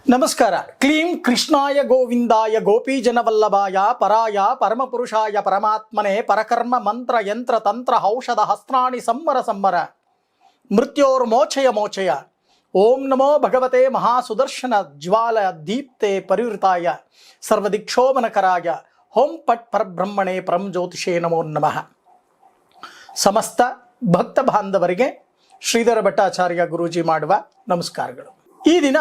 ನಮಸ್ಕಾರ. ಕ್ಲೀಂ ಕೃಷ್ಣಾಯ ಗೋವಿಂದಾಯ ಗೋಪೀಜನವಲ್ಲಭಾಯ ಪರಾಯ ಪರಮಪುರುಷಾಯ ಪರಮಾತ್ಮನೆ ಪರಕರ್ಮ ಮಂತ್ರ ಯಂತ್ರ ತಂತ್ರ ಔಷಧ ಹಸ್ತ್ರಾಣಿ ಸಂವರ ಸಂವರ ಮೃತ್ಯೋರ್ಮೋಚಯ ಮೋಚಯ. ಓಂ ನಮೋ ಭಗವತೆ ಮಹಾಸುದರ್ಶನ ಜ್ವಾಲ ದೀಪ್ತೆ ಪರಿವೃತಾಯ ಸರ್ವದಿಕ್ಷೋಮನಕರಾಯ ಓಂ ಪಟ್ ಪರಬ್ರಹ್ಮಣೆ ಪರಂ ಜ್ಯೋತಿಷೇ ನಮೋ ನಮಃ. ಸಮಸ್ತ ಭಕ್ತ ಬಾಂಧವರಿಗೆ ಶ್ರೀಧರ ಭಟ್ಟಾಚಾರ್ಯ ಗುರೂಜಿ ಮಾಡುವ ನಮಸ್ಕಾರಗಳು. ಈ ದಿನ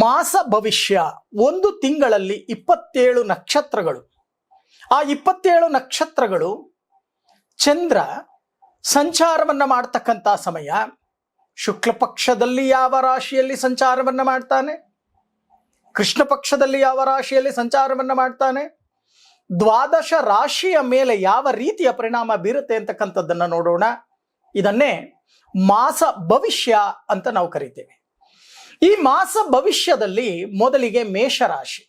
ಮಾಸ ಭವಿಷ್ಯ. ಒಂದು ತಿಂಗಳಲ್ಲಿ 27 ನಕ್ಷತ್ರಗಳು. ಆ 27 ನಕ್ಷತ್ರಗಳು ಚಂದ್ರ ಸಂಚಾರವನ್ನ ಮಾಡ್ತಕ್ಕಂಥ ಸಮಯ. ಶುಕ್ಲ ಪಕ್ಷದಲ್ಲಿ ಯಾವ ರಾಶಿಯಲ್ಲಿ ಸಂಚಾರವನ್ನ ಮಾಡ್ತಾನೆ, ಕೃಷ್ಣ ಪಕ್ಷದಲ್ಲಿ ಯಾವ ರಾಶಿಯಲ್ಲಿ ಸಂಚಾರವನ್ನ ಮಾಡ್ತಾನೆ, ದ್ವಾದಶ ರಾಶಿಯ ಮೇಲೆ ಯಾವ ರೀತಿಯ ಪರಿಣಾಮ ಬೀರುತ್ತೆ ಅಂತಕ್ಕಂಥದ್ದನ್ನು ನೋಡೋಣ. ಇದನ್ನೇ ಮಾಸ ಭವಿಷ್ಯ ಅಂತ ನಾವು ಕರಿತೇವೆ. ಈ ಮಾಸ ಭವಿಷ್ಯದಲ್ಲಿ ಮೊದಲಿಗೆ ಮೇಷರಾಶಿ.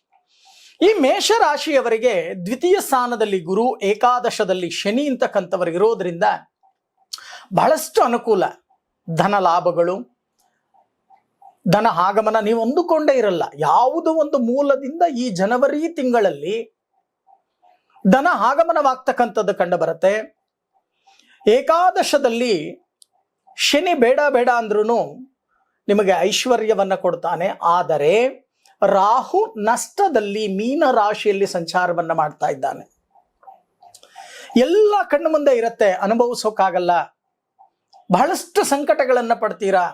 ಈ ಮೇಷರಾಶಿಯವರಿಗೆ ದ್ವಿತೀಯ ಸ್ಥಾನದಲ್ಲಿ ಗುರು, ಏಕಾದಶದಲ್ಲಿ ಶನಿ ಅಂತಕ್ಕಂಥವರು ಇರೋದ್ರಿಂದ ಬಹಳಷ್ಟು ಅನುಕೂಲ. ಧನ ಲಾಭಗಳು, ಧನ ಆಗಮನ ನೀವು ಅಂದುಕೊಂಡೇ ಇರಲ್ಲ. ಯಾವುದೋ ಒಂದು ಮೂಲದಿಂದ ಈ ಜನವರಿ ತಿಂಗಳಲ್ಲಿ ಧನ ಆಗಮನವಾಗ್ತಕ್ಕಂಥದ್ದು ಕಂಡು ಬರುತ್ತೆ. ಏಕಾದಶದಲ್ಲಿ ಶನಿ ಬೇಡ ಬೇಡ ಅಂದ್ರೂ ನಿಮಗೆ ಐಶ್ವರ್ಯವನ್ನ ಕೊಡ್ತಾನೆ. ಆದರೆ ರಾಹು ನಷ್ಟದಲ್ಲಿ ಮೀನ ರಾಶಿಯಲ್ಲಿ ಸಂಚಾರವನ್ನ ಮಾಡ್ತಾ ಇದ್ದಾನೆ. ಎಲ್ಲ ಕಣ್ಣು ಮುಂದೆ ಇರುತ್ತೆ, ಅನುಭವಿಸೋಕ್ಕಾಗಲ್ಲ. ಬಹಳಷ್ಟು ಸಂಕಟಗಳನ್ನ ಪಡ್ತೀರಾ,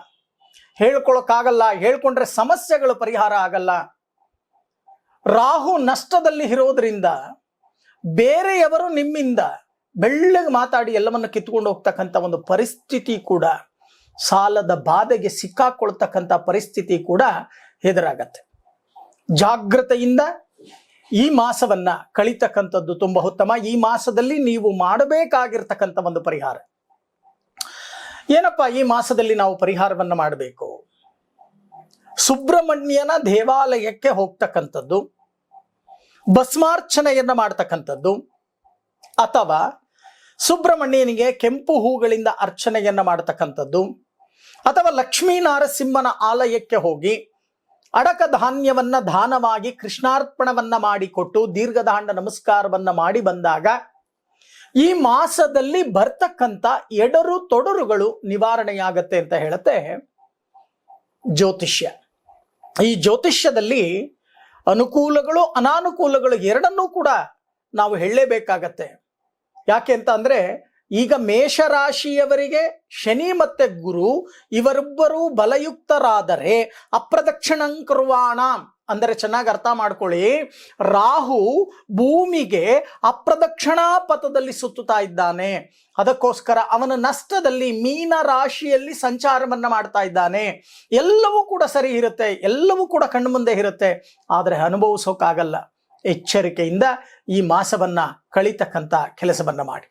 ಹೇಳ್ಕೊಳಕ್ಕಾಗಲ್ಲ, ಹೇಳ್ಕೊಂಡ್ರೆ ಸಮಸ್ಯೆಗಳು ಪರಿಹಾರ ಆಗಲ್ಲ. ರಾಹು ನಷ್ಟದಲ್ಲಿ ಇರೋದ್ರಿಂದ ಬೇರೆಯವರು ನಿಮ್ಮಿಂದ ಬೆಳ್ಳಗೆ ಮಾತಾಡಿ ಎಲ್ಲವನ್ನು ಕಿತ್ಕೊಂಡು ಹೋಗ್ತಕ್ಕಂಥ ಒಂದು ಪರಿಸ್ಥಿತಿ ಕೂಡ, ಸಾಲದ ಬಾಧೆಗೆ ಸಿಕ್ಕಾಕೊಳ್ತಕ್ಕಂಥ ಪರಿಸ್ಥಿತಿ ಕೂಡ ಎದುರಾಗತ್ತೆ. ಜಾಗೃತೆಯಿಂದ ಈ ಮಾಸವನ್ನ ಕಳೀತಕ್ಕಂಥದ್ದು ತುಂಬಾ ಉತ್ತಮ. ಈ ಮಾಸದಲ್ಲಿ ನೀವು ಮಾಡಬೇಕಾಗಿರ್ತಕ್ಕಂಥ ಒಂದು ಪರಿಹಾರ ಏನಪ್ಪ? ಈ ಮಾಸದಲ್ಲಿ ನಾವು ಪರಿಹಾರವನ್ನ ಮಾಡಬೇಕು. ಸುಬ್ರಹ್ಮಣ್ಯನ ದೇವಾಲಯಕ್ಕೆ ಹೋಗ್ತಕ್ಕಂಥದ್ದು, ಭಸ್ಮಾರ್ಚನೆಯನ್ನ ಮಾಡ್ತಕ್ಕಂಥದ್ದು, ಅಥವಾ ಸುಬ್ರಹ್ಮಣ್ಯನಿಗೆ ಕೆಂಪು ಹೂಗಳಿಂದ ಅರ್ಚನೆಯನ್ನ ಮಾಡತಕ್ಕಂಥದ್ದು, ಅಥವಾ ಲಕ್ಷ್ಮೀ ನಾರಸಿಂಹನ ಆಲಯಕ್ಕೆ ಹೋಗಿ ಅಡಕ ಧಾನ್ಯವನ್ನ ದಾನವಾಗಿ ಕೃಷ್ಣಾರ್ಪಣವನ್ನ ಮಾಡಿಕೊಟ್ಟು ದೀರ್ಘದಾಂಡ ನಮಸ್ಕಾರವನ್ನ ಮಾಡಿ ಬಂದಾಗ ಈ ಮಾಸದಲ್ಲಿ ಬರ್ತಕ್ಕಂಥ ಎಡರು ತೊಡರುಗಳು ನಿವಾರಣೆಯಾಗತ್ತೆ ಅಂತ ಹೇಳುತ್ತೆ ಜ್ಯೋತಿಷ್ಯ. ಈ ಜ್ಯೋತಿಷ್ಯದಲ್ಲಿ ಅನುಕೂಲಗಳು ಅನಾನುಕೂಲಗಳು ಎರಡನ್ನೂ ಕೂಡ ನಾವು ಹೇಳಲೇಬೇಕಾಗತ್ತೆ. ಯಾಕೆ ಅಂತ ಅಂದ್ರೆ, ಈಗ ಮೇಷರಾಶಿಯವರಿಗೆ ಶನಿ ಮತ್ತೆ ಗುರು ಇವರಿಬ್ಬರು ಬಲಯುಕ್ತರಾದರೆ ಅಪ್ರದಕ್ಷಿಣಂಕರ್ವಾಣ ಅಂದರೆ, ಚೆನ್ನಾಗಿ ಅರ್ಥ ಮಾಡ್ಕೊಳ್ಳಿ, ರಾಹು ಭೂಮಿಗೆ ಅಪ್ರದಕ್ಷಿಣಾ ಪಥದಲ್ಲಿ ಸುತ್ತುತ್ತಾ ಇದ್ದಾನೆ. ಅದಕ್ಕೋಸ್ಕರ ಅವನ ನಷ್ಟದಲ್ಲಿ ಮೀನ ರಾಶಿಯಲ್ಲಿ ಸಂಚಾರವನ್ನ ಮಾಡ್ತಾ ಇದ್ದಾನೆ. ಎಲ್ಲವೂ ಕೂಡ ಸರಿ ಇರುತ್ತೆ, ಎಲ್ಲವೂ ಕೂಡ ಕಣ್ಣು ಮುಂದೆ ಇರುತ್ತೆ, ಆದರೆ ಅನುಭವಿಸೋಕ್ಕಾಗಲ್ಲ. ಎಚ್ಚರಿಕೆಯಿಂದ ಈ ಮಾಸವನ್ನ ಕಳೀತಕ್ಕಂಥ ಕೆಲಸವನ್ನ ಮಾಡಿ.